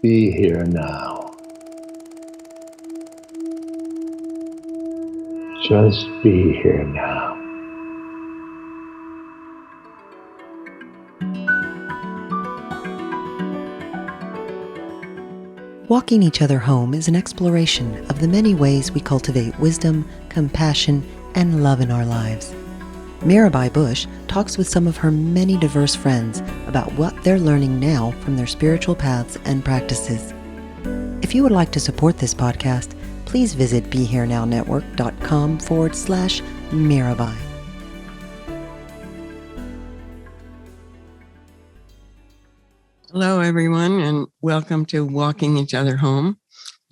Be here now. Just be here now. Walking each other home is an exploration of the many ways we cultivate wisdom, compassion, and love in our lives. Mirabai Bush talks with some of her many diverse friends about what they're learning now from their spiritual paths and practices. If you would like to support this podcast, please visit BeHereNowNetwork.com/Mirabai. Hello, everyone, and welcome to Walking Each Other Home.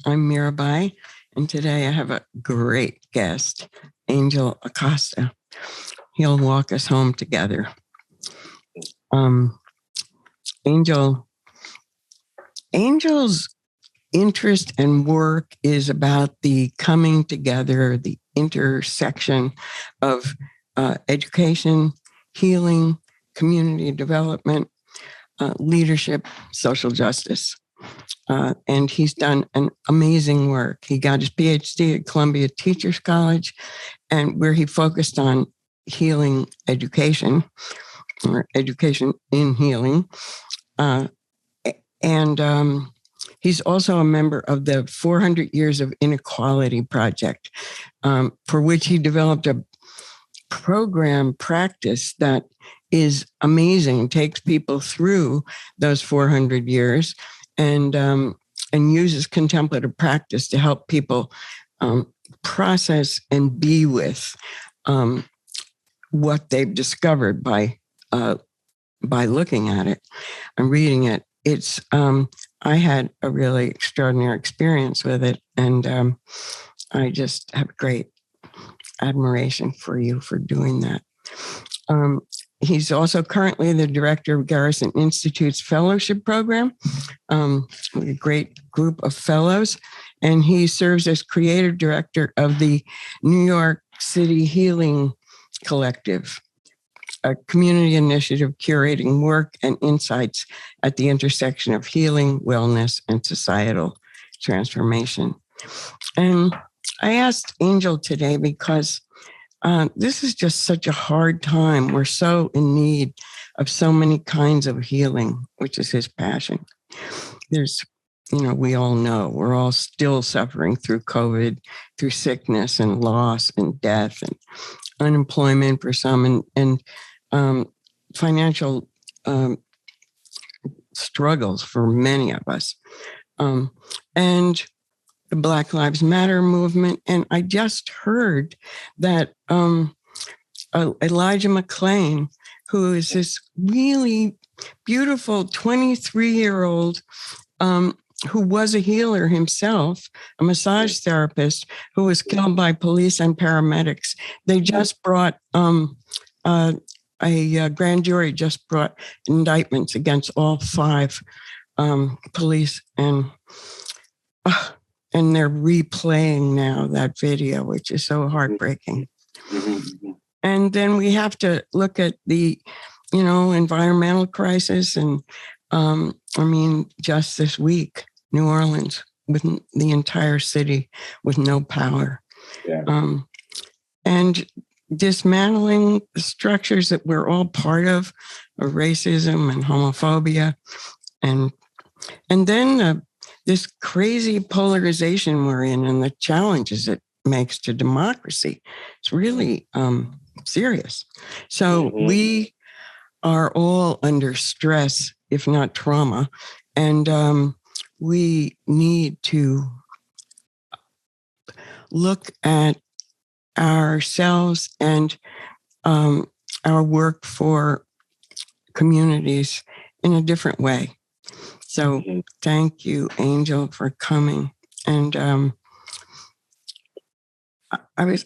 I'm Mirabai, and today I have a great guest, Angel Acosta. He'll walk us home together. Angel's interest and work is about the coming together, the intersection of education, healing, community development, leadership, social justice. And he's done an amazing work. He got his PhD at Columbia Teachers College, and where he focused on healing education, or education in healing. He's also a member of the 400 Years of Inequality Project, for which he developed a program practice that is amazing, takes people through those 400 years and uses contemplative practice to help people process and be with what they've discovered by looking at it and reading it. It's I had a really extraordinary experience with it, and I just have great admiration for you for doing that. He's also currently the director of Garrison Institute's fellowship program, with a great group of fellows, and he serves as creative director of the New York City Healing Collective, a community initiative curating work and insights at the intersection of healing, wellness, and societal transformation. And I asked Angel today because this is just such a hard time. We're so in need of so many kinds of healing, which is his passion. There's, we all know we're all still suffering through COVID, through sickness and loss and death and unemployment for some, and financial struggles for many of us. And the Black Lives Matter movement. And I just heard that Elijah McClain, who is this really beautiful 23-year-old who was a healer himself, a massage therapist who was killed by police and paramedics. They just brought a grand jury just brought indictments against all 5 police, and they're replaying now that video, which is so heartbreaking. Mm-hmm. And then we have to look at the, environmental crisis. And just this week, New Orleans, with the entire city with no power. Yeah. And dismantling the structures that we're all part of racism and homophobia. And then this crazy polarization we're in and the challenges it makes to democracy. It's really serious. So we are all under stress, if not trauma, and we need to look at ourselves and our work for communities in a different way. So thank you, Angel, for coming. And I was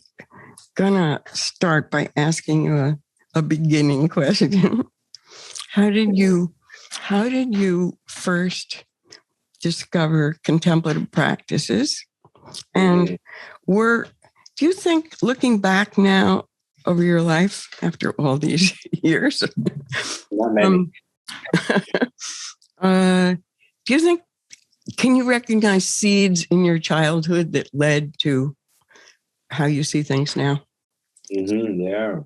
gonna start by asking you a beginning question. How did you first discover contemplative practices? And do you think, looking back now over your life after all these years, not many. Do you think can you recognize seeds in your childhood that led to how you see things now? Yeah.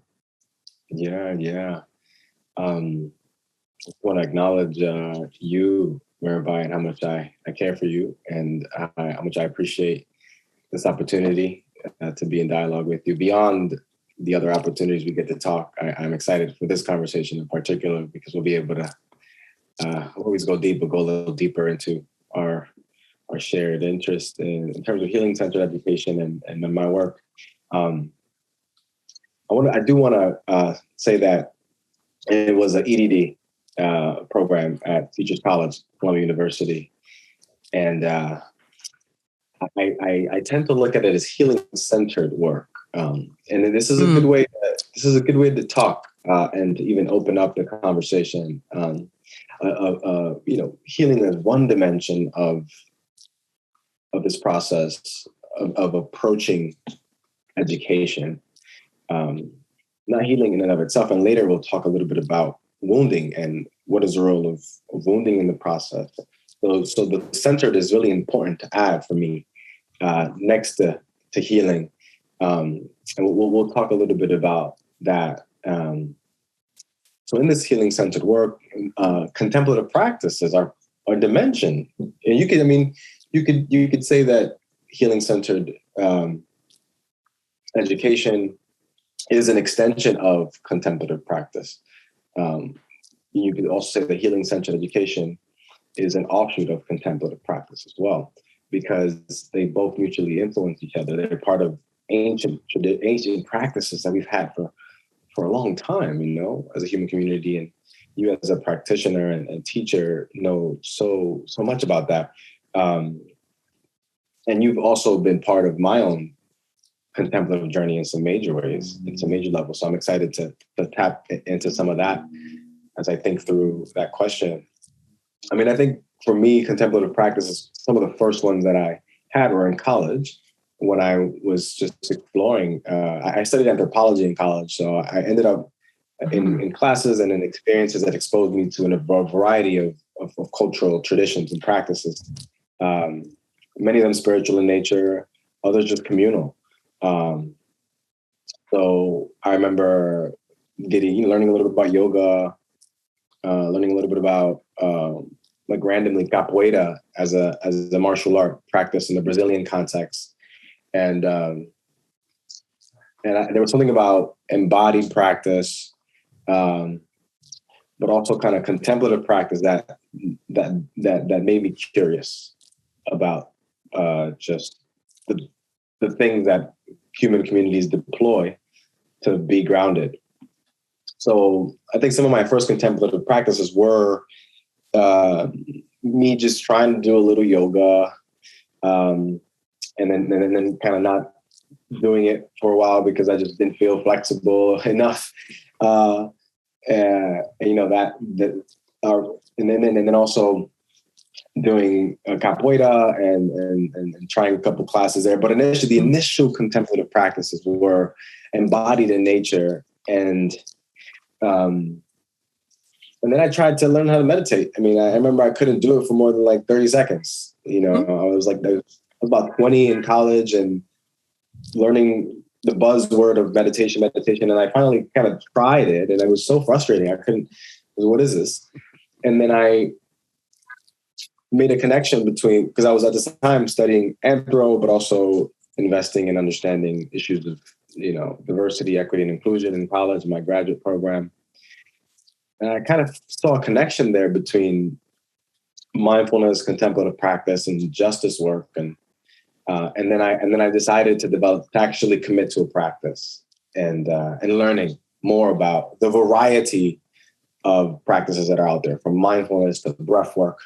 I want to acknowledge you, Mirabai, and how much I care for you, and how much I appreciate this opportunity to be in dialogue with you. Beyond the other opportunities we get to talk, I'm excited for this conversation in particular, because we'll be able to always go deep, but go a little deeper into our shared interest in terms of healing-centered education and my work. I do want to say that it was an EDD program at Teachers College, Columbia University, and I tend to look at it as healing-centered work, and this is a good way. This is a good way to talk and to even open up the conversation. Healing is one dimension of this process of approaching education. Not healing in and of itself, and later we'll talk a little bit about wounding and what is the role of wounding in the process. So the centered is really important to add for me next to healing, and we'll talk a little bit about that. So in this healing-centered work, contemplative practices are a dimension, and you could say that healing-centered education is an extension of contemplative practice. You could also say that healing-centered education is an offshoot of contemplative practice as well, because they both mutually influence each other. They're part of ancient practices that we've had for a long time, as a human community. And you as a practitioner and teacher know so much about that. And you've also been part of my own contemplative journey in some major ways, in some major levels. So I'm excited to tap into some of that as I think through that question. I think for me, contemplative practices, some of the first ones that I had were in college when I was just exploring. I studied anthropology in college, so I ended up in classes and in experiences that exposed me to a variety of cultural traditions and practices. Many of them spiritual in nature, others just communal. So I remember learning a little bit about yoga, learning a little bit about randomly capoeira as a martial art practice in the Brazilian context, and there was something about embodied practice, but also kind of contemplative practice that made me curious about just the things that human communities deploy to be grounded. So I think some of my first contemplative practices were me just trying to do a little yoga, and then kind of not doing it for a while because I just didn't feel flexible enough. And then also doing capoeira and trying a couple classes there. But the initial contemplative practices were embodied in nature, and then I tried to learn how to meditate. I remember I couldn't do it for more than 30 seconds. I was about 20 in college and learning the buzzword of meditation. And I finally kind of tried it, and it was so frustrating. I couldn't, what is this? And then I made a connection between, because I was at the time studying anthro, but also investing in understanding issues of, diversity, equity, and inclusion in college, my graduate program. And I kind of saw a connection there between mindfulness, contemplative practice, and justice work. And then I decided to actually commit to a practice and learning more about the variety of practices that are out there, from mindfulness to breath work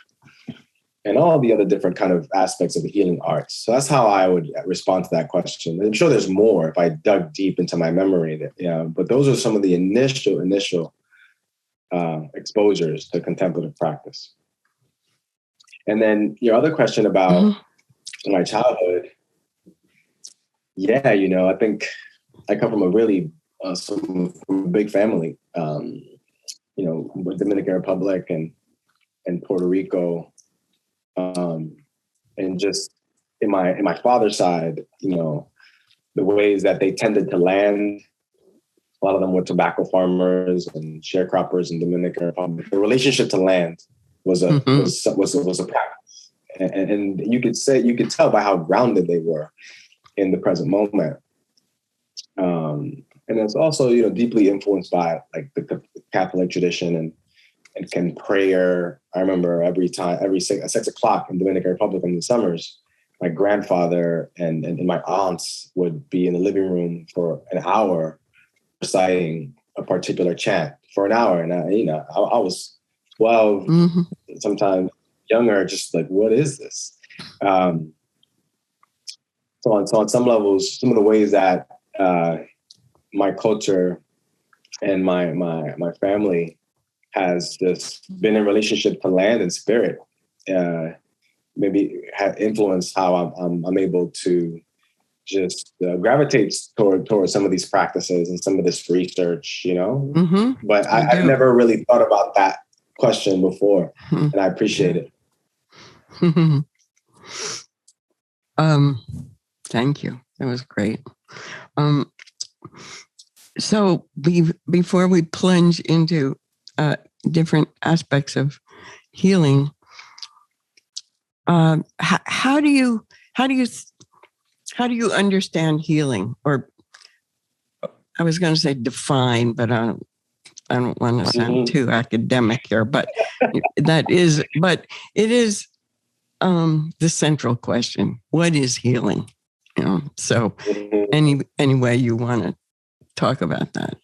and all the other different kind of aspects of the healing arts. So that's how I would respond to that question. I'm sure there's more if I dug deep into my memory. But those are some of the initial exposures to contemplative practice. And then your other question about my childhood. Yeah, I think I come from a really from a big family, with Dominican Republic and Puerto Rico. And just in my father's side, the ways that they tended to land. A lot of them were tobacco farmers and sharecroppers in Dominican Republic. The relationship to land was a practice, and you could tell by how grounded they were in the present moment. And it's also deeply influenced by like the Catholic tradition and prayer. I remember every 6 o'clock in Dominican Republic in the summers, my grandfather and my aunts would be in the living room for an hour reciting a particular chant for an hour. And I was 12, sometimes younger, just like, what is this? So on some levels, some of the ways that my culture and my family has just been in relationship to land and spirit, maybe have influenced how I'm able to just gravitate toward some of these practices and some of this research, But I never really thought about that question before, and I appreciate it. Thank you. That was great. So before we plunge into different aspects of healing, how do you understand healing? Or I was going to say define, but I don't want to sound too academic here. But it is the central question. What is healing? So any way you want to talk about that.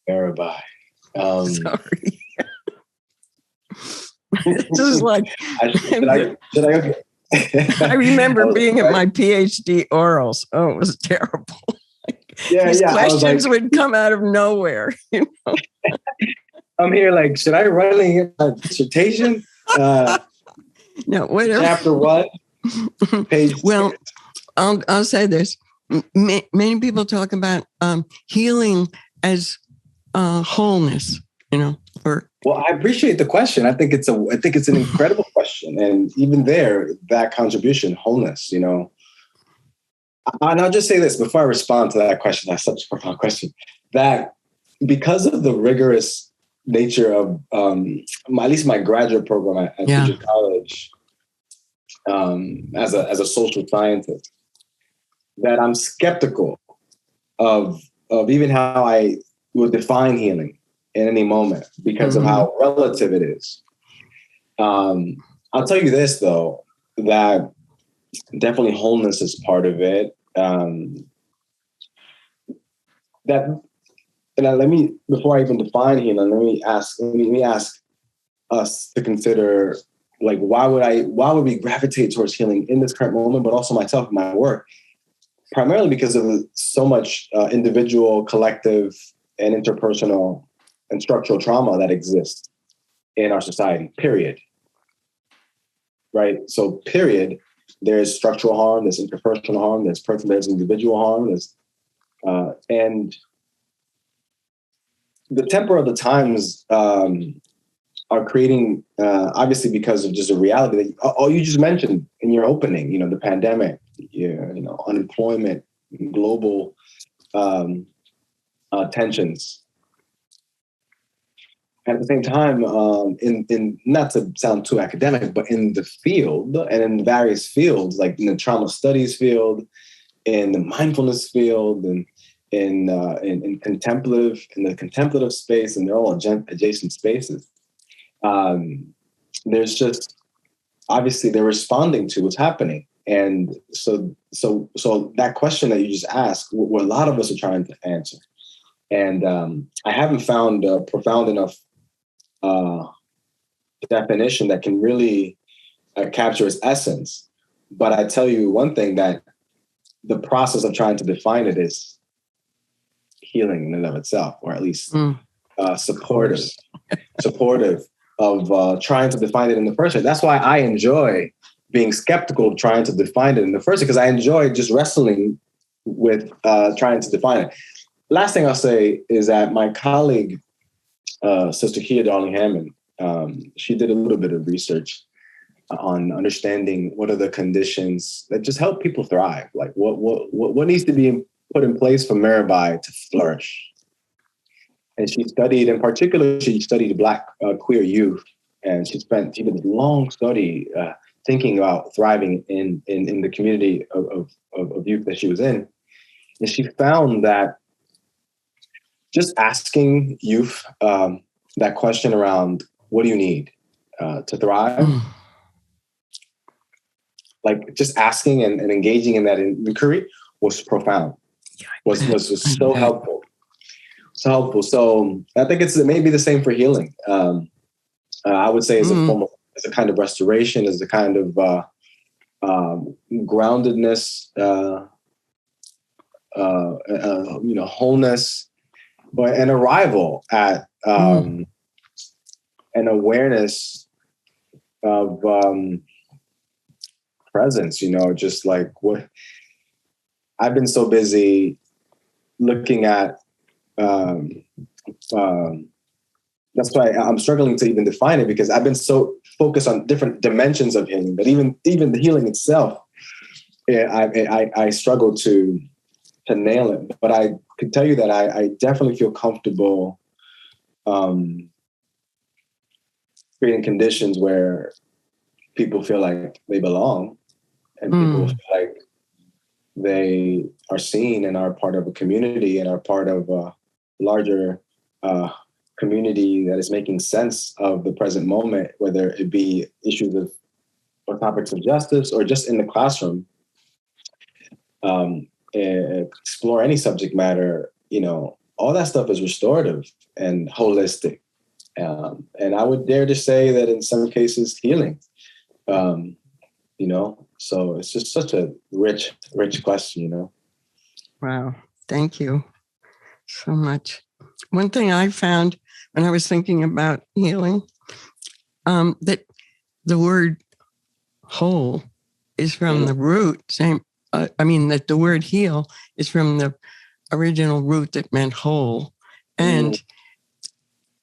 Mirabai. Sorry. This is like I remember being at my PhD orals. Oh, it was terrible. These questions would come out of nowhere. I'm here like, should I write a dissertation? No, whatever. Chapter 1, page. Well, I'll say this. Many people talk about healing as wholeness. Well, I appreciate the question. I think it's an incredible question, and even there, that contribution, wholeness. And I'll just say this before I respond to that question. That's such a profound question. That because of the rigorous nature of at least my graduate program at Teacher College, as a social scientist, that I'm skeptical of even how I would define healing in any moment because of how relative it is. I'll tell you this though, that definitely wholeness is part of it. Before I even define healing, let me ask us to consider, like, why would we gravitate towards healing in this current moment, but also myself and my work, primarily because of so much individual, collective, and interpersonal and structural trauma that exists in our society, period. Right? So, period, there's structural harm, there's interpersonal harm, there's individual harm, and the temper of the times are creating, obviously because of just a reality that you just mentioned in your opening, the pandemic, unemployment, global tensions. At the same time, in not to sound too academic, but in the field and in various fields, like in the trauma studies field, in the mindfulness field, and in the contemplative space, and they're all adjacent spaces. There's just obviously they're responding to what's happening, and so that question that you just asked, what a lot of us are trying to answer, and I haven't found a profound enough definition that can really capture its essence. But I tell you one thing, that the process of trying to define it is healing in and of itself, or at least supportive of trying to define it in the first place. That's why I enjoy being skeptical of trying to define it in the first place, because I enjoy just wrestling with trying to define it. Last thing I'll say is that my colleague, Sister Kia Darling Hammond, she did a little bit of research on understanding what are the conditions that just help people thrive. Like what needs to be put in place for Mirabai to flourish. And she studied, in particular, she studied Black queer youth, and she did a long study thinking about thriving in the community of youth that she was in. And she found that just asking youth that question around, what do you need to thrive? Like just asking and engaging in that inquiry was profound, was so helpful. So helpful. So I think it may be the same for healing. I would say as a form of, as a kind of restoration, as a kind of groundedness, wholeness, but an arrival at an awareness of presence. Just like what I've been so busy looking at. That's why I'm struggling to even define it, because I've been so focused on different dimensions of healing, but even the healing itself, I struggle to nail it. But I could tell you that I definitely feel comfortable creating conditions where people feel like they belong, and people feel like they are seen and are part of a community and are part of a larger community that is making sense of the present moment, whether it be issues of or topics of justice or just in the classroom. Explore any subject matter, all that stuff is restorative and holistic. And I would dare to say that in some cases healing, so it's just such a rich question, Wow. Thank you so much. One thing I found when I was thinking about healing, that the word whole is from the root, that the word heal is from the original root that meant whole. And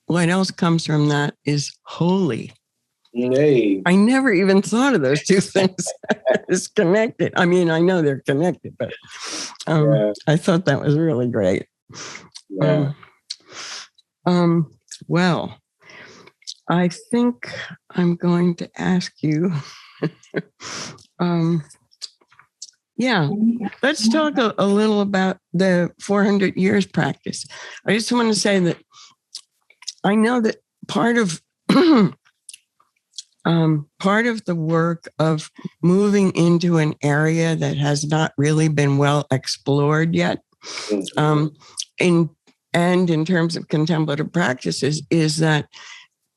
what else comes from that is holy. Hey. I never even thought of those two things as connected. I mean, I know they're connected, but I thought that was really great. Yeah. Well, I think I'm going to ask you, let's talk a little about the 400 years practice. I just want to say that I know that part of the work of moving into an area that has not really been well explored yet, in terms of contemplative practices, is that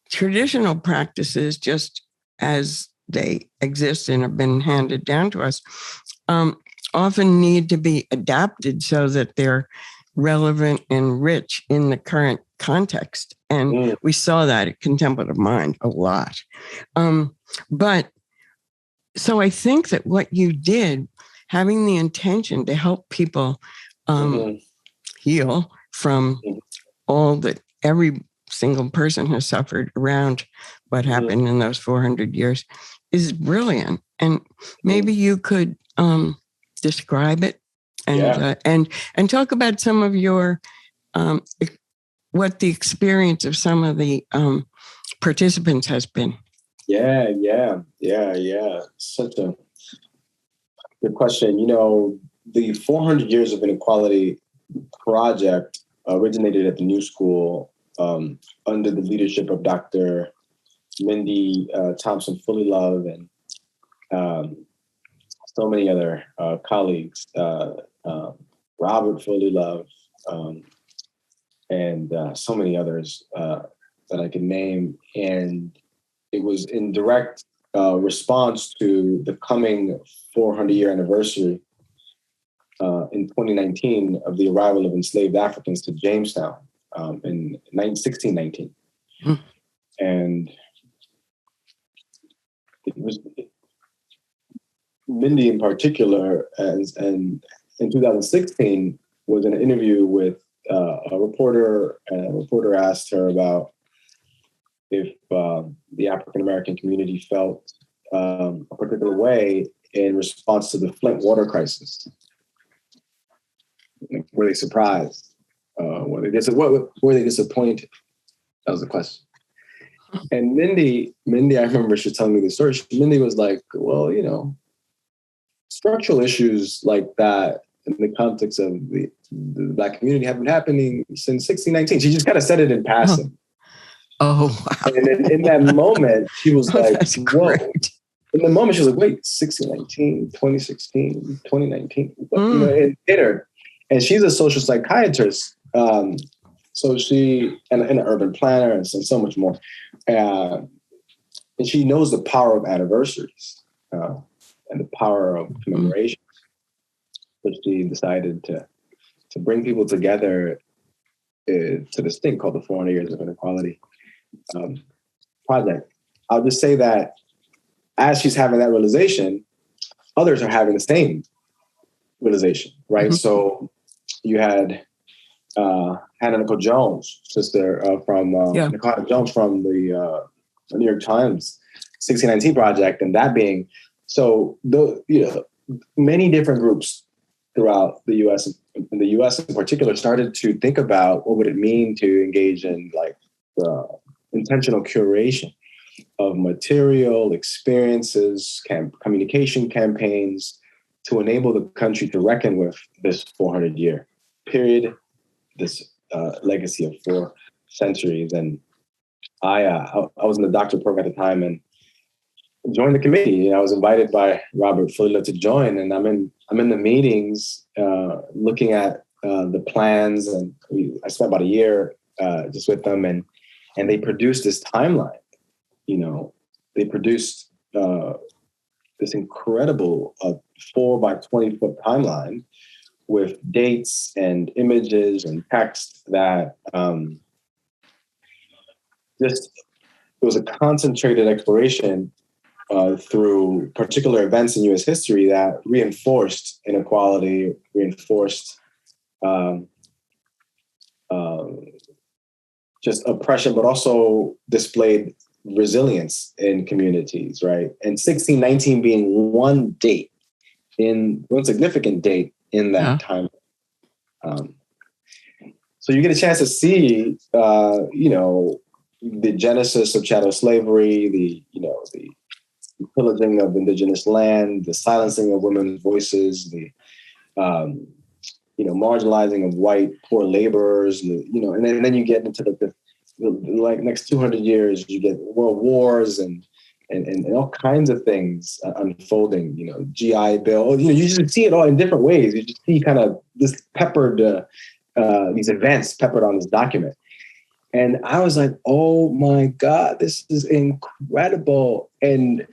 traditional practices, just as they exist and have been handed down to us, often need to be adapted so that they're relevant and rich in the current context. And we saw that at Contemplative Mind a lot. But so I think that what you did, having the intention to help people heal from all that every single person has suffered around what happened in those 400 years, is brilliant. And maybe you could describe it and talk about some of your what the experience of some of the participants has been. Yeah. Such a good question. The 400 Years of Inequality Project originated at the New School under the leadership of Dr. Mindy Thompson Fullilove and so many other colleagues, Robert Fullilove, and so many others that I can name. And it was in direct response to the coming 400-year anniversary in 2019 of the arrival of enslaved Africans to Jamestown in 1619. And it was Mindy in particular, and in 2016 was in an interview with a reporter, and a reporter asked her about if the African-American community felt a particular way in response to the Flint water crisis? Were they surprised? Were they disappointed? That was the question. And Mindy, I remember she telling me the story. Mindy was like, well, structural issues like that in the context of the Black community have been happening since 1619. She just kind of said it in passing. Oh, wow. And in that moment, she was like, that's whoa. great. In the moment, she was like, wait, 1619, 2016, 2019. It hit her. And she's a social psychiatrist. So she, and an urban planner and so much more. And she knows the power of anniversaries and the power of commemoration. So she decided to bring people together to this thing called the 400 Years of Inequality Project. I'll just say that as she's having that realization, others are having the same realization, right? Mm-hmm. So you had Hannah Nicole Jones, sister from Nicole Jones from the New York Times 1619 Project, and that being many different groups throughout the U.S. In the U.S. in particular started to think about what would it mean to engage in like the intentional curation of material experiences, communication campaigns to enable the country to reckon with this 400-year period, this legacy of 4 centuries. And I was in the doctorate program at the time and joined the committee. I was invited by Robert Fuller to join, and I'm in the meetings looking at the plans, and I spent about a year just with them, and they produced this timeline. They produced this incredible 4 by 20 foot timeline with dates and images and text that it was a concentrated exploration through particular events in U.S. history that reinforced inequality, reinforced just oppression, but also displayed resilience in communities, right? And 1619 being one significant date in that time. So you get a chance to see, the genesis of chattel slavery, the pillaging of indigenous land, the silencing of women's voices, the marginalizing of white poor laborers, and then you get into the next 200 years, you get world wars and all kinds of things unfolding. GI Bill. You just see it all in different ways. You just see kind of this peppered these events peppered on this document. And I was like, oh my God, this is incredible. And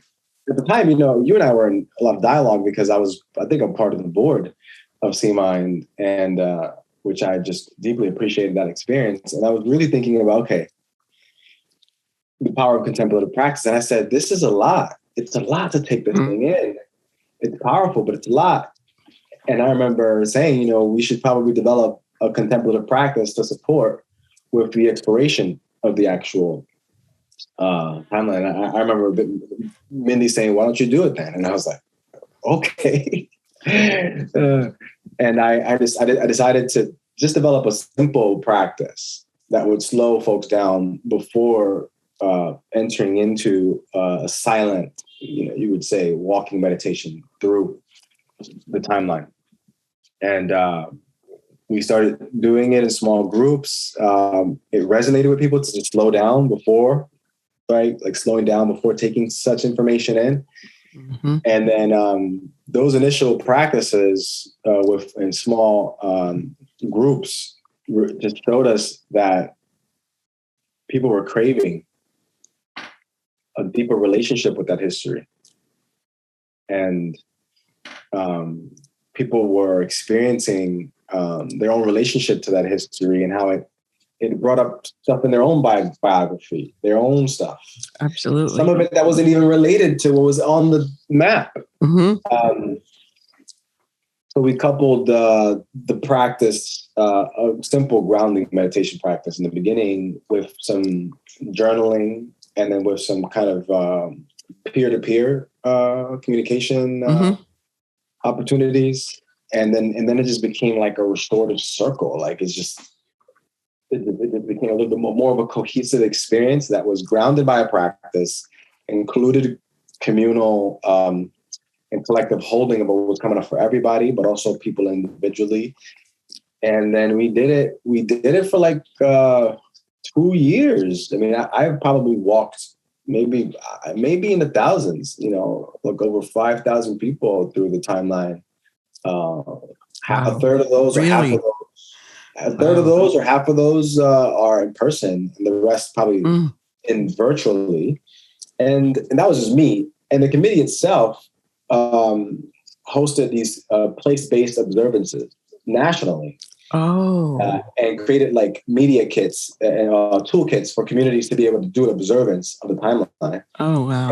at the time, you and I were in a lot of dialogue because I think I'm part of the board of C-Mind, and which I just deeply appreciated that experience. And I was really thinking about, okay, the power of contemplative practice. And I said, this is a lot. It's a lot to take this thing in. It's powerful, but it's a lot. And I remember saying, we should probably develop a contemplative practice to support with the exploration of the actual timeline. I remember Mindy saying, why don't you do it then? And I was like, okay. And I decided to just develop a simple practice that would slow folks down before entering into a silent, you would say, walking meditation through the timeline. And we started doing it in small groups. It resonated with people to just slow down before, right? Like slowing down before taking such information in. Mm-hmm. And then those initial practices in small groups just showed us that people were craving a deeper relationship with that history. And people were experiencing their own relationship to that history and how it brought up stuff in their own biography, their own stuff. Absolutely. Some of it that wasn't even related to what was on the map. Mm-hmm. So we coupled the practice, a simple grounding meditation practice in the beginning with some journaling and then with some kind of peer-to-peer communication opportunities. And then it just became like a restorative circle. Like it became a little bit more of a cohesive experience that was grounded by a practice, included communal and collective holding of what was coming up for everybody, but also people individually. And then we did it for like 2 years. I mean, I've probably walked maybe in the thousands, like over 5,000 people through the timeline. A third of those, really? Or half of those. A third of those or half of those are in person, and the rest probably in virtually. And that was just me. And the committee itself hosted these place-based observances nationally. And created like media kits and toolkits for communities to be able to do an observance of the timeline. Oh, wow.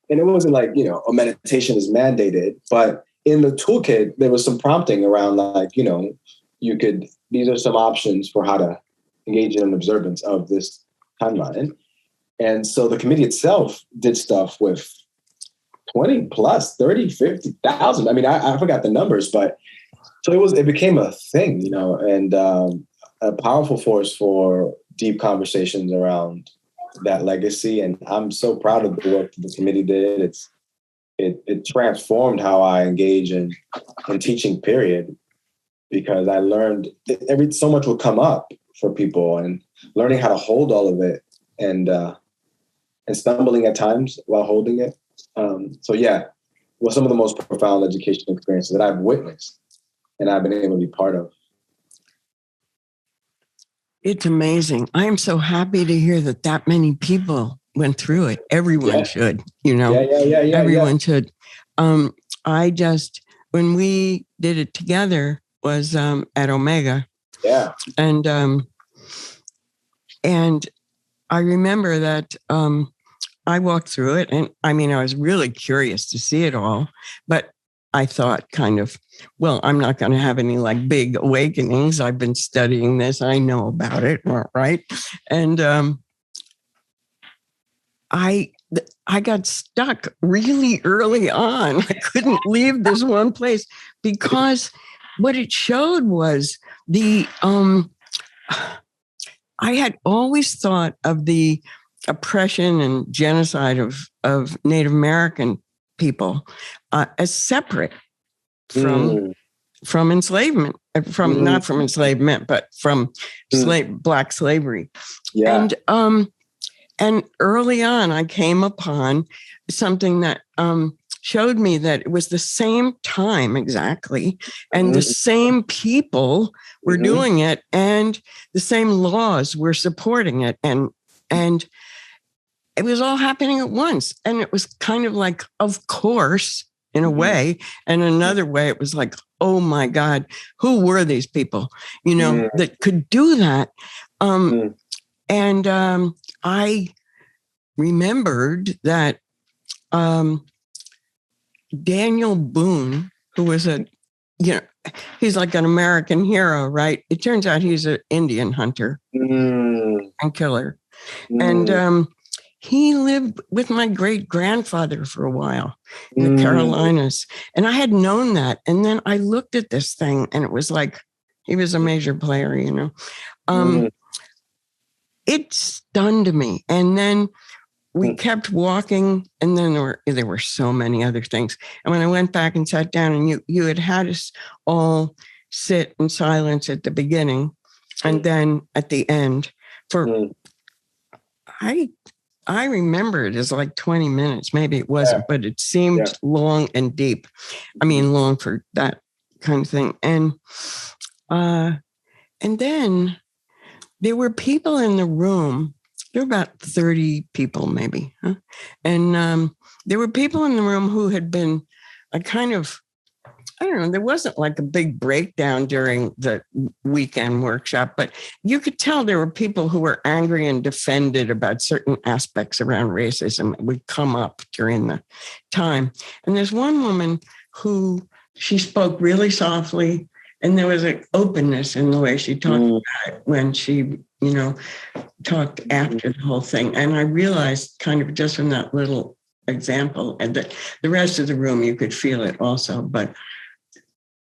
And it wasn't like, a meditation is mandated, but in the toolkit, there was some prompting around like, these are some options for how to engage in an observance of this timeline. And so the committee itself did stuff with 20 plus, 30, 50,000. I mean, I forgot the numbers, but so it became a thing, and a powerful force for deep conversations around that legacy. And I'm so proud of the work that the committee did. It transformed how I engage in teaching, period, because I learned so much would come up for people, and learning how to hold all of it and stumbling at times while holding it. So yeah, it was some of the most profound educational experiences that I've witnessed and I've been able to be part of. It's amazing. I am so happy to hear that many people went through it. Everyone should, Everyone should. When we did it together was at Omega. Yeah. And I remember that I walked through it, and I mean, I was really curious to see it all, but I thought I'm not going to have any like big awakenings. I've been studying this. I know about it. Right. And I got stuck really early on. I couldn't leave this one place because what it showed was I had always thought of the oppression and genocide of Native American people as separate from enslavement, not from enslavement, but from Black slavery. Yeah. And early on, I came upon something that showed me that it was the same time exactly, and the same people were doing it, and the same laws were supporting it, and it was all happening at once. And it was kind of like, of course, in a way, and another way, it was like, oh my God, who were these people, that could do that? And I remembered that Daniel Boone, who was he's like an American hero, right? It turns out he's an Indian hunter and killer. And he lived with my great-grandfather for a while in the Carolinas. And I had known that. And then I looked at this thing, and it was like, he was a major player, It stunned me. And then we kept walking, and then there were so many other things. And when I went back and sat down, and you had us all sit in silence at the beginning, and then at the end, I remember it as like 20 minutes. Maybe it wasn't, but it seemed long and deep. I mean, long for that kind of thing. And then there were people in the room. There were about 30 people, maybe. Huh? And there were people in the room who had been I don't know, there wasn't like a big breakdown during the weekend workshop, but you could tell there were people who were angry and defended about certain aspects around racism that would come up during the time. And there's one woman who, she spoke really softly, and there was an openness in the way she talked about it when she talked after the whole thing. And I realized kind of just from that little example, and that the rest of the room, you could feel it also, but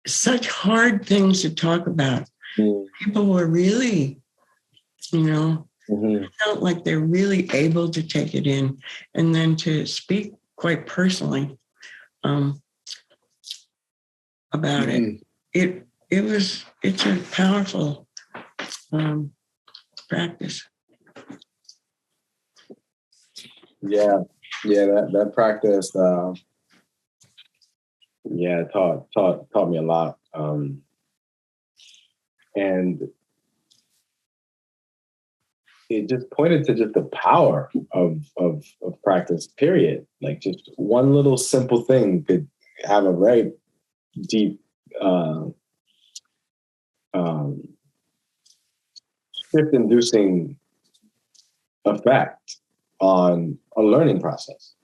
such hard things to talk about. People were really, felt like they're really able to take it in, and then to speak quite personally about it. It's a powerful practice. Yeah, that practice, taught me a lot, and it just pointed to just the power of practice. Period. Like just one little simple thing could have a very deep shift-inducing effect on a learning process.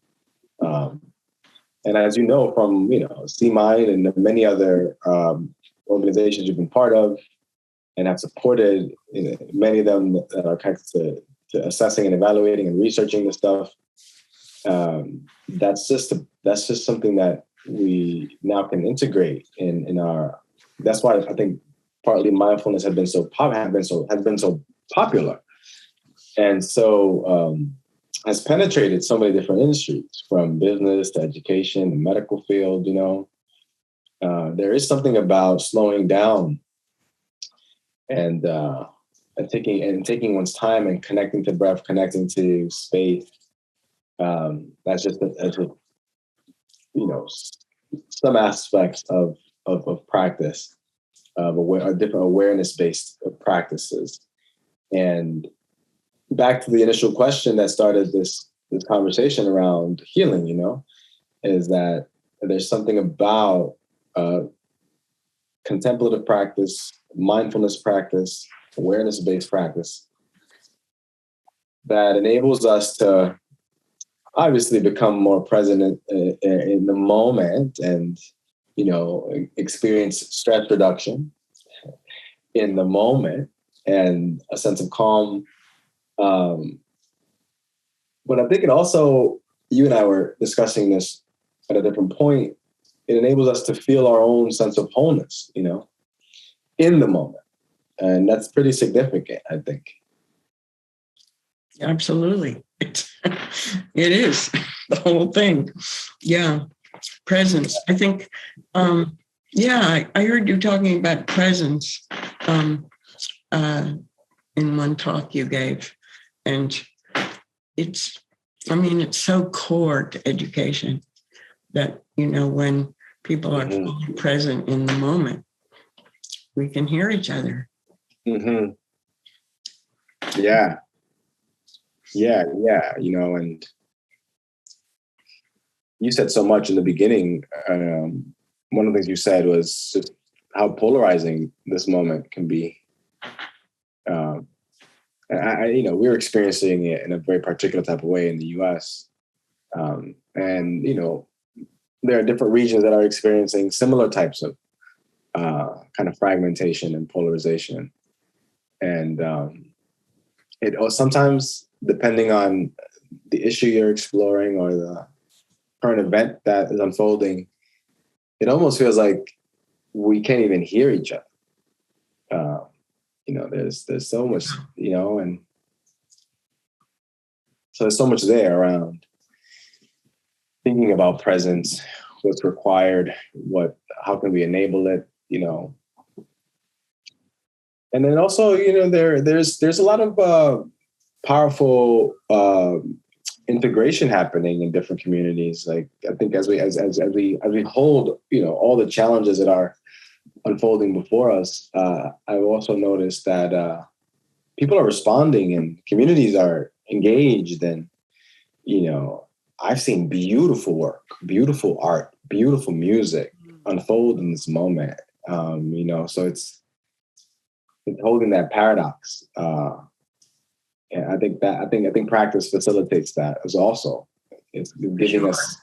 And as you know from C-Mind and the many other organizations you've been part of and have supported, many of them that are connected to assessing and evaluating and researching this stuff. That's just something that we now can integrate in our. That's why I think partly mindfulness has been so popular, and so has penetrated so many different industries, from business to education, the medical field. There is something about slowing down and taking one's time and connecting to breath, connecting to space. That's just some aspects of practice, of different awareness-based practices. And back to the initial question that started this conversation around healing, is that there's something about contemplative practice, mindfulness practice, awareness-based practice that enables us to obviously become more present in the moment and, experience stress reduction in the moment and a sense of calm. But I think it also, you and I were discussing this at a different point, it enables us to feel our own sense of wholeness, in the moment. And that's pretty significant, I think. Absolutely. It is the whole thing. Yeah. Presence. I think, I heard you talking about presence in one talk you gave. And it's so core to education that, when people are fully present in the moment, we can hear each other. Mm-hmm. Yeah. And you said so much in the beginning. One of the things you said was just how polarizing this moment can be. And we're experiencing it in a very particular type of way in the U.S. And there are different regions that are experiencing similar types of kind of fragmentation and polarization. And it sometimes, depending on the issue you're exploring or the current event that is unfolding, it almost feels like we can't even hear each other. There's so much, and so there's so much there around thinking about presence, what's required, how can we enable it, and then also, there's a lot of powerful integration happening in different communities. Like I think as we hold, all the challenges that are unfolding before us, I've also noticed that people are responding and communities are engaged, and I've seen beautiful work, beautiful art, beautiful music unfold in this moment. So it's holding that paradox. And I think practice facilitates that as also. It's giving us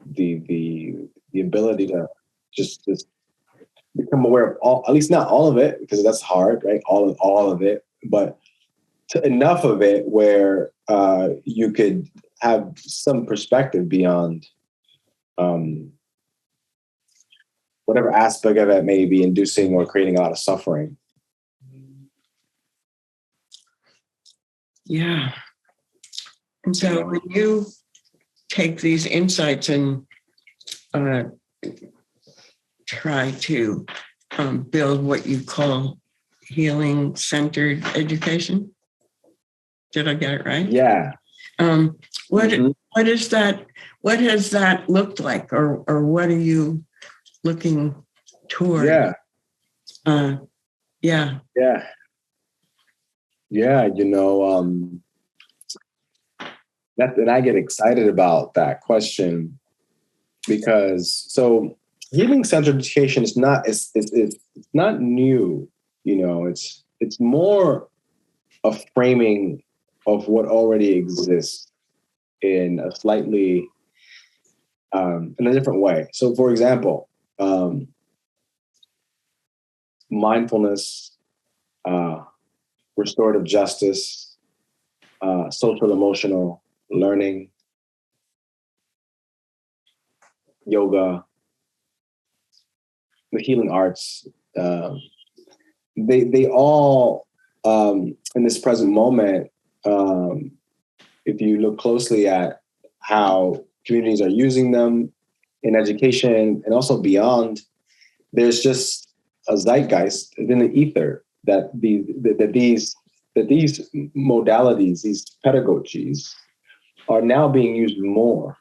the ability to just become aware of all, at least not all of it, because that's hard, right? All of it, but enough of it where you could have some perspective beyond whatever aspect of it may be inducing or creating a lot of suffering. Yeah. And so when you take these insights and try to build what you call healing-centered education, did I get it right? Yeah. What is that? What has that looked like, or what are you looking toward? Yeah. Yeah. And I get excited about that question because healing-centered education is not it's not new. It's more a framing of what already exists in a slightly in a different way. So, for example, mindfulness, restorative justice, social emotional learning, yoga, the healing arts, they all in this present moment, if you look closely at how communities are using them in education and also beyond, there's just a zeitgeist in the ether that these modalities, these pedagogies, are now being used more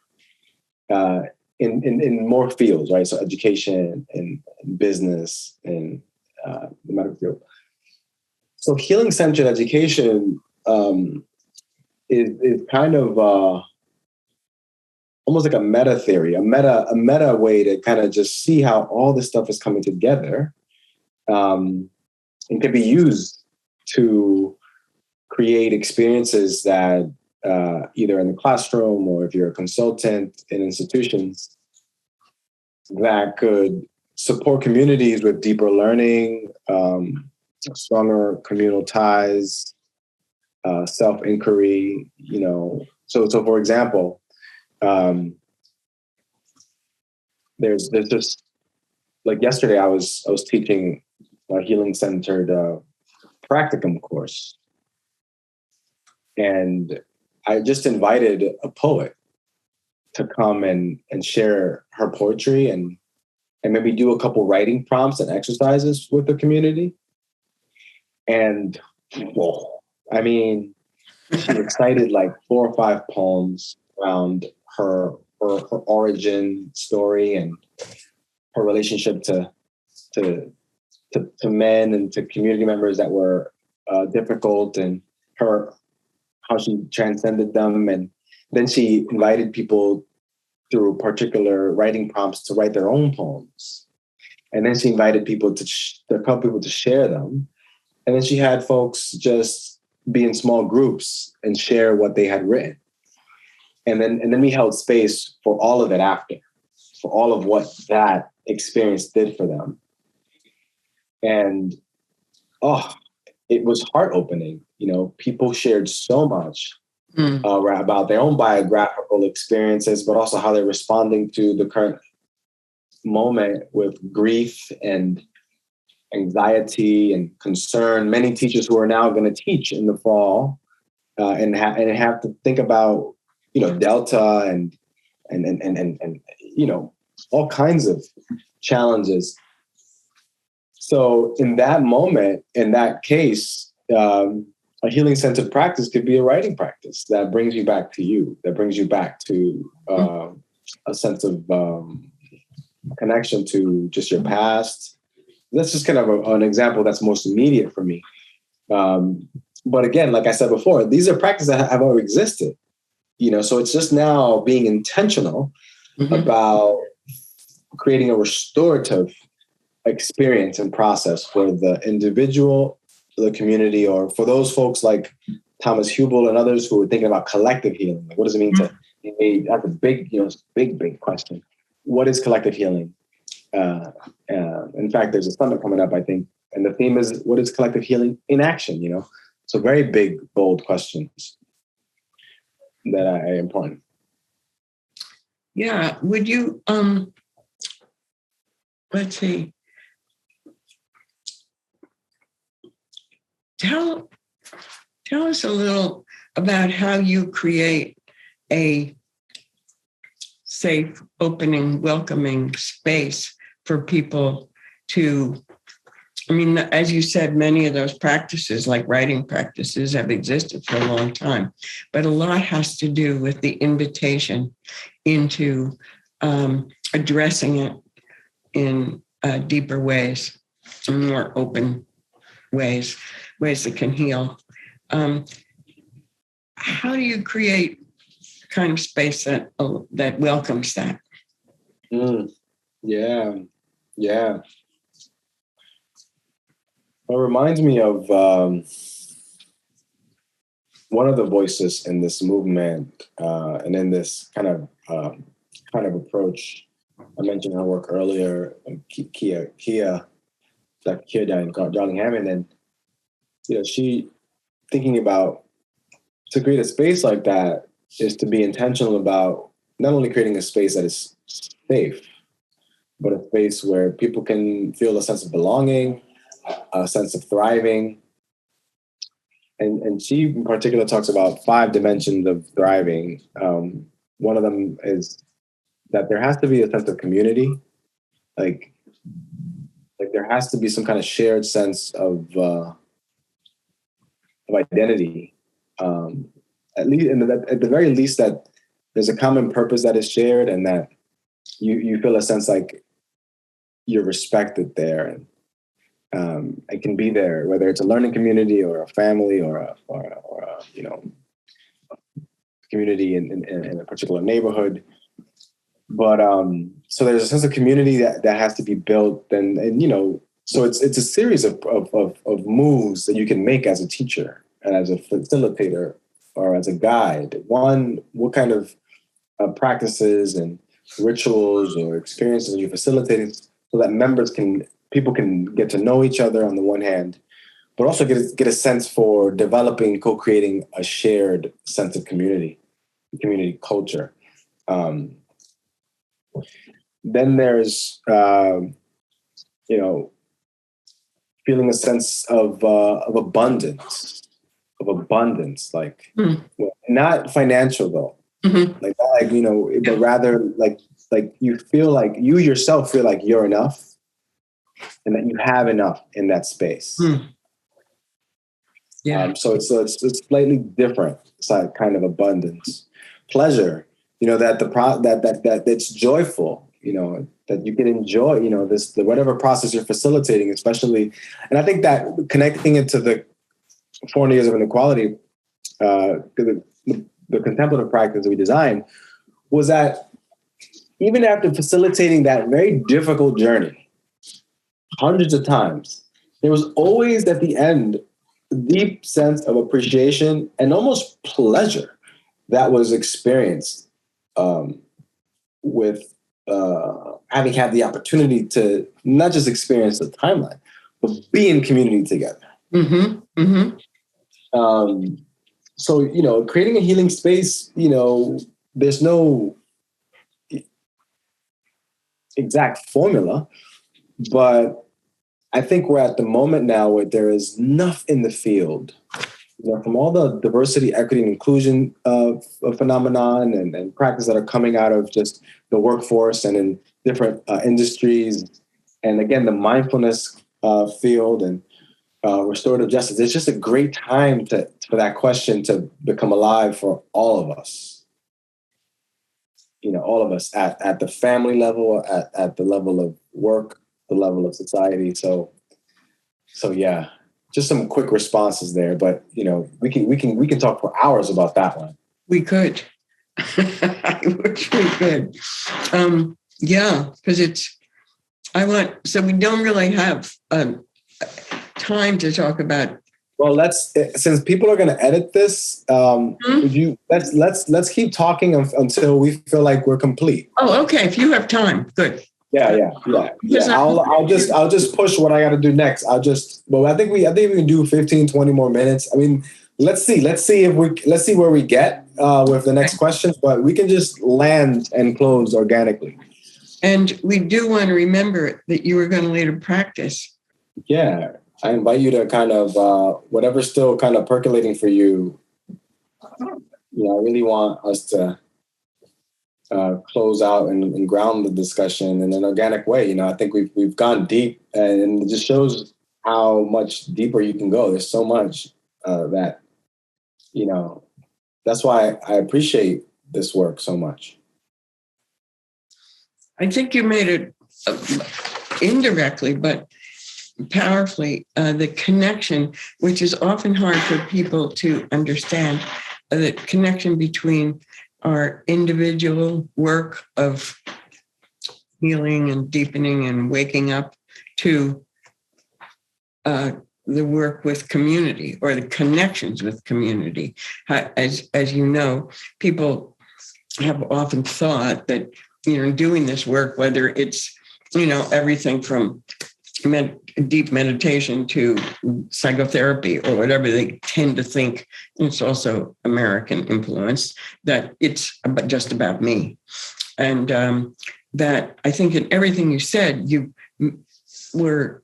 in more fields, right? So education and business and the medical field. So healing-centered education is kind of almost like a meta theory, a meta way to kind of just see how all this stuff is coming together, and can be used to create experiences that either in the classroom or if you're a consultant in institutions that could support communities with deeper learning, stronger communal ties, self-inquiry, So for example, there's just like yesterday I was teaching a healing-centered practicum course, and I just invited a poet to come and share her poetry and maybe do a couple writing prompts and exercises with the community. And I mean, she recited like 4 or 5 poems around her origin story and her relationship to men and to community members that were difficult, and how she transcended them. And then she invited people through particular writing prompts to write their own poems. And then she invited people a couple people to share them. And then she had folks just be in small groups and share what they had written. And then we held space for all of it after, for all of what that experience did for them. And it was heart-opening. People shared so much about their own biographical experiences, but also how they're responding to the current moment with grief and anxiety and concern. Many teachers who are now going to teach in the fall and have to think about Delta and all kinds of challenges. So in that moment, in that case, a healing-centered practice could be a writing practice that brings you back to you, that brings you back to a sense of connection to just your past. That's just kind of an example that's most immediate for me. But again, like I said before, these are practices that have already existed, so it's just now being intentional about creating a restorative experience and process for the individual, the community, or for those folks like Thomas Hubel and others who are thinking about collective healing. Like, what does it mean that's a big, big question. What is collective healing? In fact, there's a summit coming up, I think, and the theme is, what is collective healing in action? So very big, bold questions that are important. Yeah. Would you, let's see, tell us a little about how you create a safe, opening, welcoming space for people to, I mean, as you said, many of those practices, like writing practices, have existed for a long time, but a lot has to do with the invitation into addressing it in deeper ways, more open ways that can heal. How do you create kind of space that welcomes that? Yeah. It reminds me of one of the voices in this movement and in this kind of approach. I mentioned her work earlier, Dr. Kia Darling Hammond, and she thinking about to create a space like that is to be intentional about not only creating a space that is safe, but a space where people can feel a sense of belonging, a sense of thriving. And she in particular talks about 5 dimensions of thriving. One of them is that there has to be a sense of community, like there has to be some kind of shared sense of identity. At least, at the very least, that there's a common purpose that is shared, and that you feel a sense like you're respected there, and it can be there, whether it's a learning community or a family or a community in a particular neighborhood. But so there's a sense of community that has to be built, and so it's a series of moves that you can make as a teacher and as a facilitator or as a guide. One, what kind of practices and rituals or experiences are you facilitating so that people can get to know each other on the one hand, but also get a sense for developing, co-creating a shared sense of community culture. Then there's, feeling a sense of abundance, like not financial though, but rather like you feel like you yourself feel like you're enough, and that you have enough in that space. So it's slightly different. It's like kind of abundance, pleasure. That it's joyful. That you can enjoy. The whatever process you're facilitating, especially, and I think that connecting it to the 4 Years of Inequality, the contemplative practice that we designed, was that even after facilitating that very difficult journey hundreds of times, there was always at the end a deep sense of appreciation and almost pleasure that was experienced with having had the opportunity to not just experience the timeline, but be in community together. So, creating a healing space, there's no exact formula, but I think we're at the moment now where there is enough in the field, from all the diversity, equity, and inclusion phenomenon and practice that are coming out of just the workforce and in different industries. And again, the mindfulness field and restorative justice. It's just a great time for that question to become alive for all of us. All of us at the family level, at the level of work, the level of society. So yeah, just some quick responses there, but we can talk for hours about that one. We could. I wish we could. Yeah, because so we don't really have time to talk about. Well, since people are going to edit this, let's keep talking until we feel like we're complete. Oh, okay. If you have time, good. Yeah. I'll just push what I got to do next. But I think we can do 15, 20 more minutes. I mean, let's see where we get with the next questions, but we can just land and close organically. And we do want to remember that you were going to lead a practice. Yeah. I invite you to kind of, whatever's still kind of percolating for you, I really want us to close out and ground the discussion in an organic way. I think we've gone deep, and it just shows how much deeper you can go. There's so much that, that's why I appreciate this work so much. I think you made it indirectly, but powerfully, the connection, which is often hard for people to understand, the connection between our individual work of healing and deepening and waking up to the work with community, or the connections with community. As you know, people have often thought that, doing this work, whether it's, everything from deep meditation to psychotherapy or whatever, they tend to think, and it's also American influence, that it's just about me. And that I think in everything you said, you were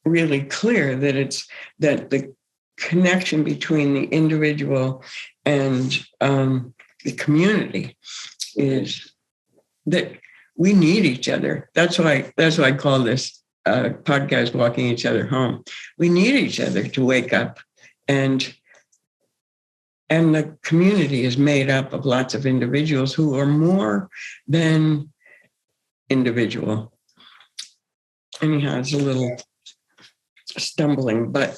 really clear that the connection between the individual and the community is that we need each other. That's why I call this podcast Walking Each Other Home. We need each other to wake up, and the community is made up of lots of individuals who are more than individual. Anyhow, it's a little stumbling, but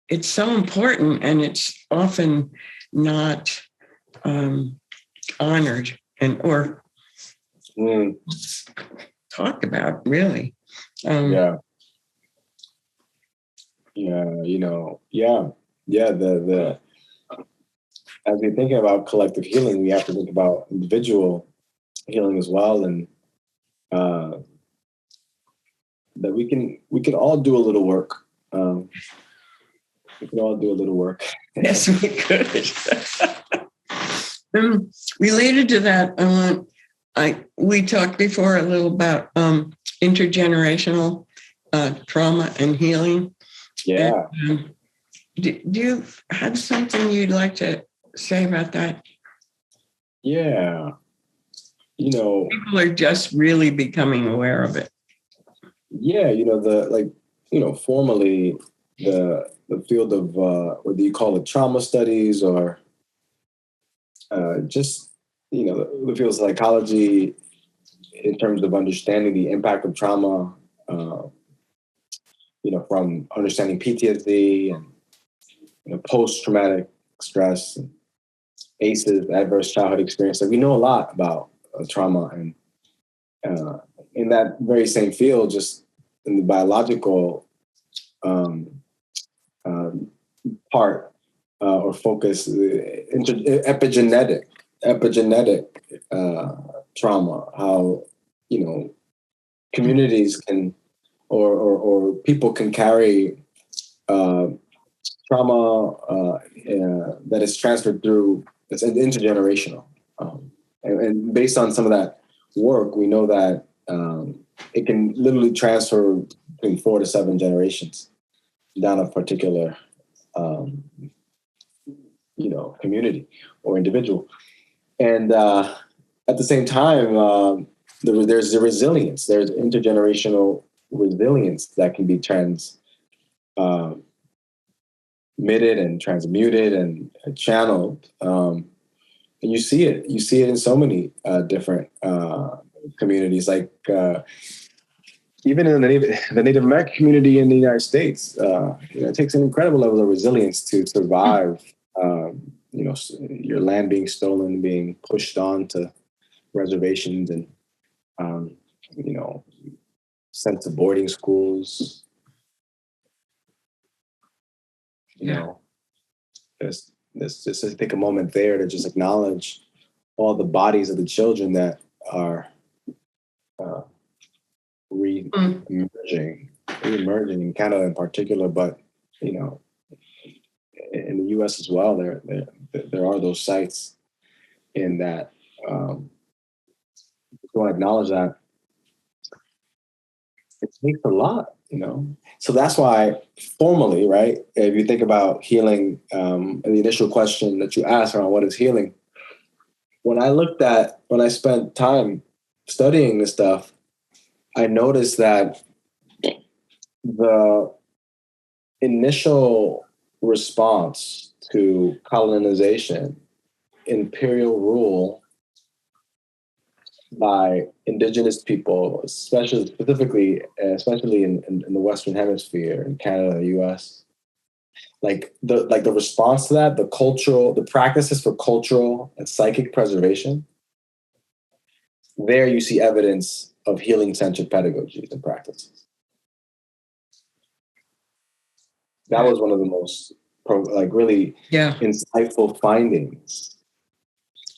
it's so important, and it's often not honored or talked about, really. The as we think about collective healing, we have to think about individual healing as well, and that we can all do a little work. We can all do a little work. Yes, we could. Related to that, we talked before a little about intergenerational trauma and healing. Yeah. And, do you have something you'd like to say about that? Yeah. People are just really becoming aware of it. Yeah, formally the field of whether you call it trauma studies or just the field of psychology in terms of understanding the impact of trauma, from understanding PTSD and post-traumatic stress, and ACEs, adverse childhood experience. So we know a lot about trauma, and in that very same field, just in the biological part or focus, epigenetic trauma, how communities can or people can carry trauma that is transferred through, it's intergenerational, and based on some of that work, we know that it can literally transfer between 4 to 7 generations down a particular community or individual. And at the same time, there's the resilience. There's intergenerational resilience that can be transmitted and transmuted and channeled. And you see it. You see it in so many different communities, like even in the Native American community in the United States. It takes an incredible level of resilience to survive. Your land being stolen, being pushed on to reservations, and sent to boarding schools. Let's just take a moment there to just acknowledge all the bodies of the children that are re-emerging in Canada in particular, but in the U.S. as well. There are those sites in that. I want to acknowledge that it takes a lot. So that's why formally, right? If you think about healing, and the initial question that you asked around what is healing, when I spent time studying this stuff, I noticed that the initial response to colonization, imperial rule by indigenous people, especially in the Western Hemisphere, in Canada, the US, like the response to that, the practices for cultural and psychic preservation, there you see evidence of healing-centered pedagogies and practices. That was one of the most really insightful findings.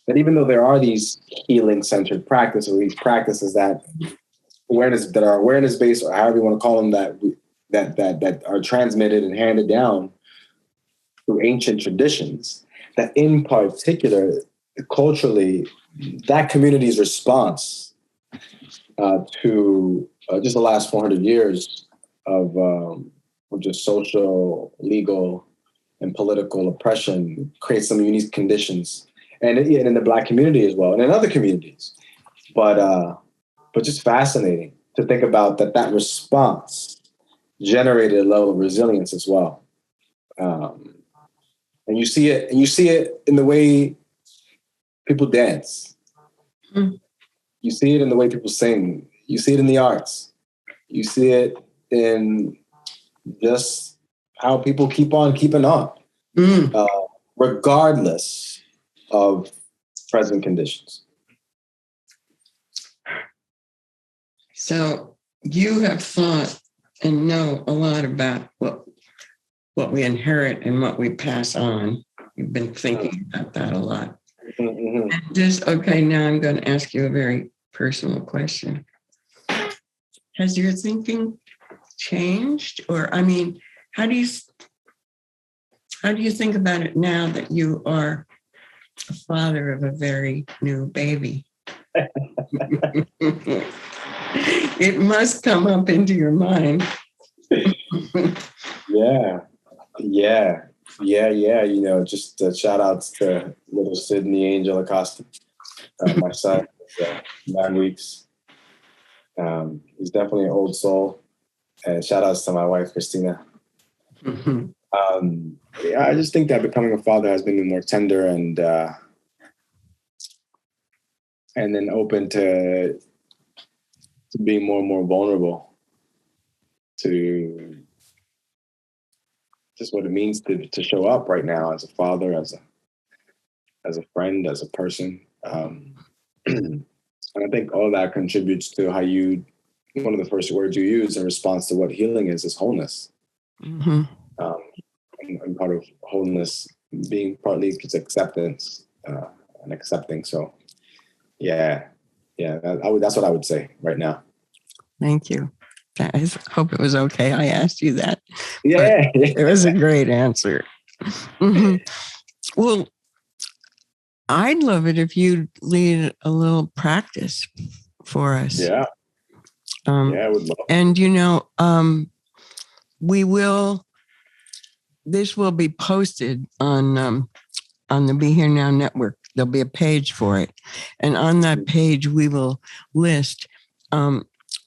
That even though there are these healing-centered practices, or these practices that are awareness-based, or however you want to call them, that are transmitted and handed down through ancient traditions, that in particular, culturally, that community's response to just the last 400 years of just social, legal, and political oppression creates some unique conditions, and in the Black community as well, and in other communities. But just fascinating to think about that response generated a level of resilience as well. And you see it in the way people dance. You see it in the way people sing. You see it in the arts. You see it in just how people keep on keeping on, regardless of present conditions. So you have thought and know a lot about what we inherit and what we pass on. You've been thinking about that a lot. And now I'm going to ask you a very personal question. Has your thinking changed? Or, how do you think about it now that you are a father of a very new baby? It must come up into your mind. Yeah. Just shout outs to little Sydney Angel Acosta, my son, 9 weeks. He's definitely an old soul. And shout outs to my wife, Christina. I just think that becoming a father has been more tender and then open to being more and more vulnerable to just what it means to show up right now as a father, as a friend, as a person. And I think all that contributes to how one of the first words you use in response to what healing is wholeness. And part of wholeness being partly it's acceptance and accepting. So that's what I would say right now. Thank you. I hope it was okay. I asked you that. Yeah. It was a great answer. Well, I'd love it if you'd lead a little practice for us. Yeah. I would love it. And, this will be posted on the Be Here Now network. There'll be a page for it. And on that page, we will list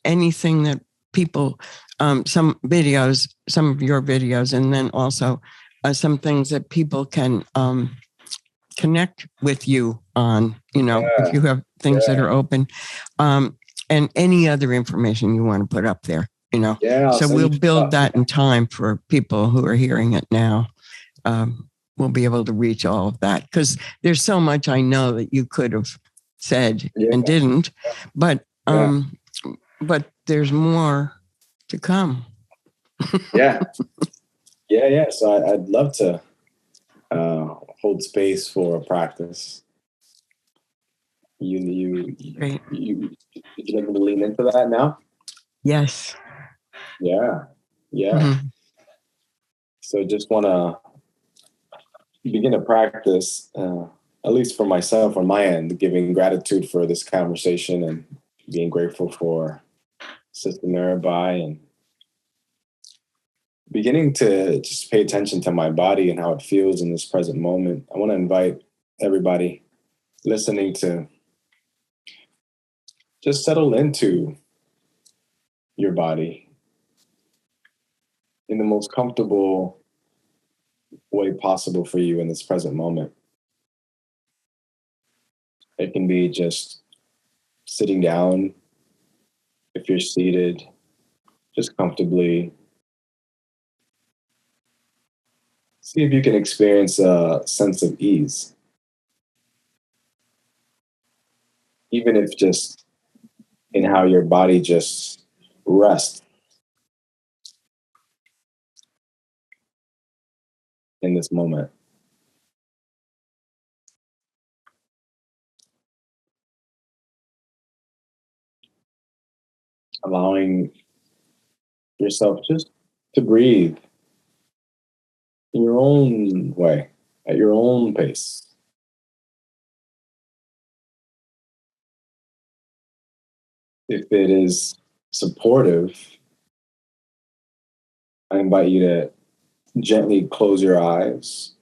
anything that people, some videos, some of your videos, and then also some things that people can connect with you on, if you have things that are open, and any other information you want to put up there, So we'll build that in time for people who are hearing it now. We'll be able to reach all of that because there's so much I know that you could have said and didn't, but there's more to come. Yeah. So I'd love to hold space for a practice. Would you like me to lean into that now? Yes. Yeah. So just want to begin to practice, at least for myself on my end, giving gratitude for this conversation and being grateful for Sister Mirabai, and beginning to just pay attention to my body and how it feels in this present moment. I want to invite everybody listening to just settle into your body in the most comfortable way possible for you in this present moment. It can be just sitting down. If you're seated, just comfortably. See if you can experience a sense of ease, even if just in how your body just rests in this moment. Allowing yourself just to breathe in your own way, at your own pace. If it is supportive, I invite you to gently close your eyes.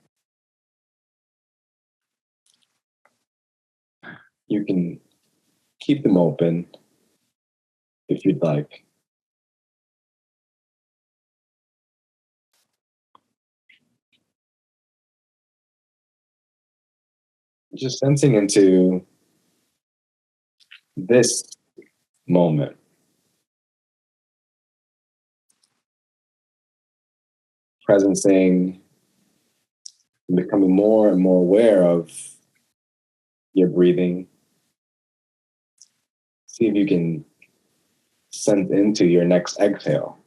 You can keep them open if you'd like. Just sensing into this moment. Presencing, becoming more and more aware of your breathing. See if you can sense into your next exhale.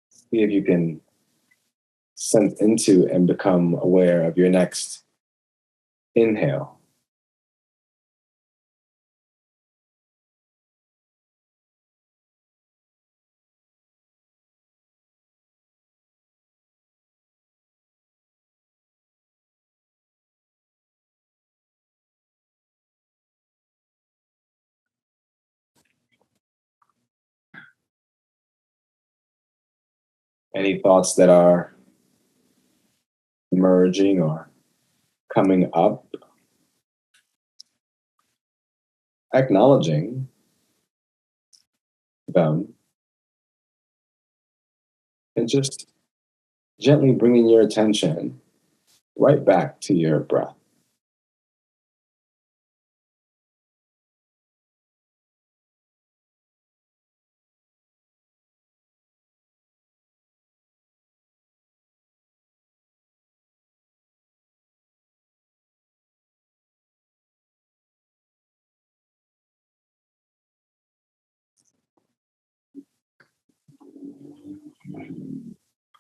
See if you can sense into and become aware of your next inhale. Any thoughts that are emerging or coming up, acknowledging them, and just gently bringing your attention right back to your breath.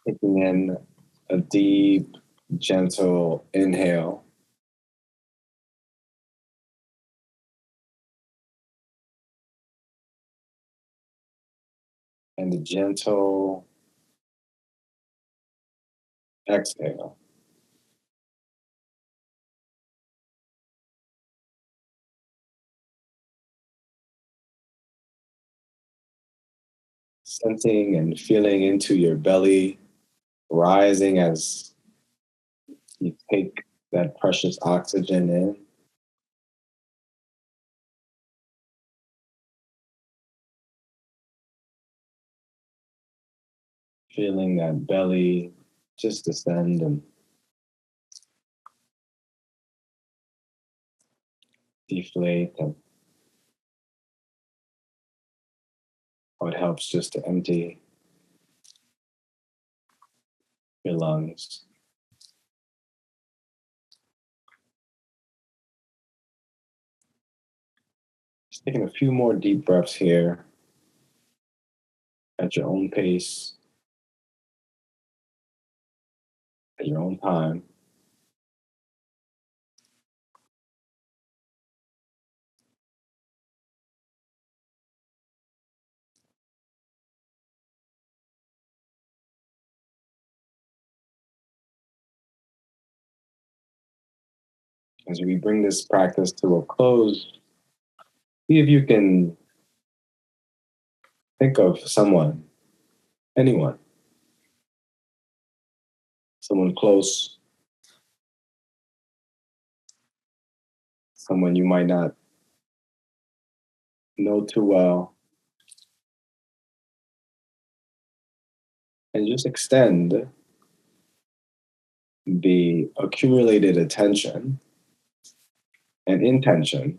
Taking in a deep, gentle inhale. And a gentle exhale. Sensing and feeling into your belly, rising as you take that precious oxygen in. Feeling that belly just descend and deflate, and how it helps just to empty your lungs. Just taking a few more deep breaths here at your own pace, at your own time. As we bring this practice to a close, see if you can think of someone, anyone, someone close, someone you might not know too well, and just extend the accumulated attention and intention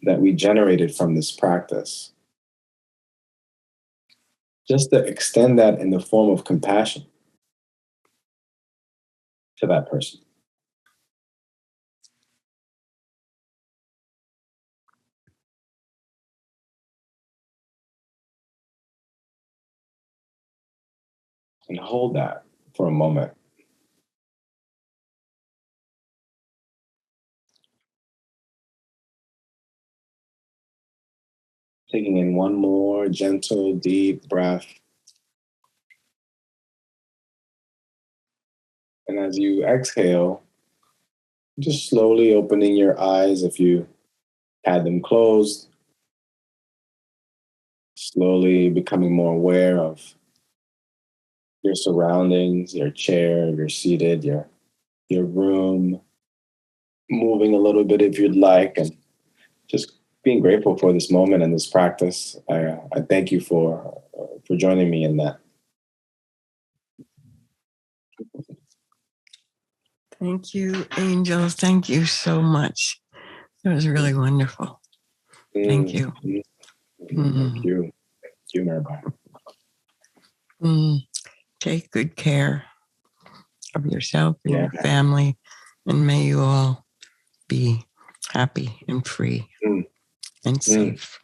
that we generated from this practice. Just to extend that in the form of compassion to that person. And hold that for a moment. Taking in one more gentle, deep breath. And as you exhale, just slowly opening your eyes if you had them closed. Slowly becoming more aware of your surroundings, your chair, you're seated, your room, moving a little bit if you'd like, and just being grateful for this moment and this practice. I thank you for joining me in that. Thank you, Angel. Thank you so much. It was really wonderful. Thank you. Thank you. Thank you, Mirabai. Take good care of yourself and your family, and may you all be happy and free and safe.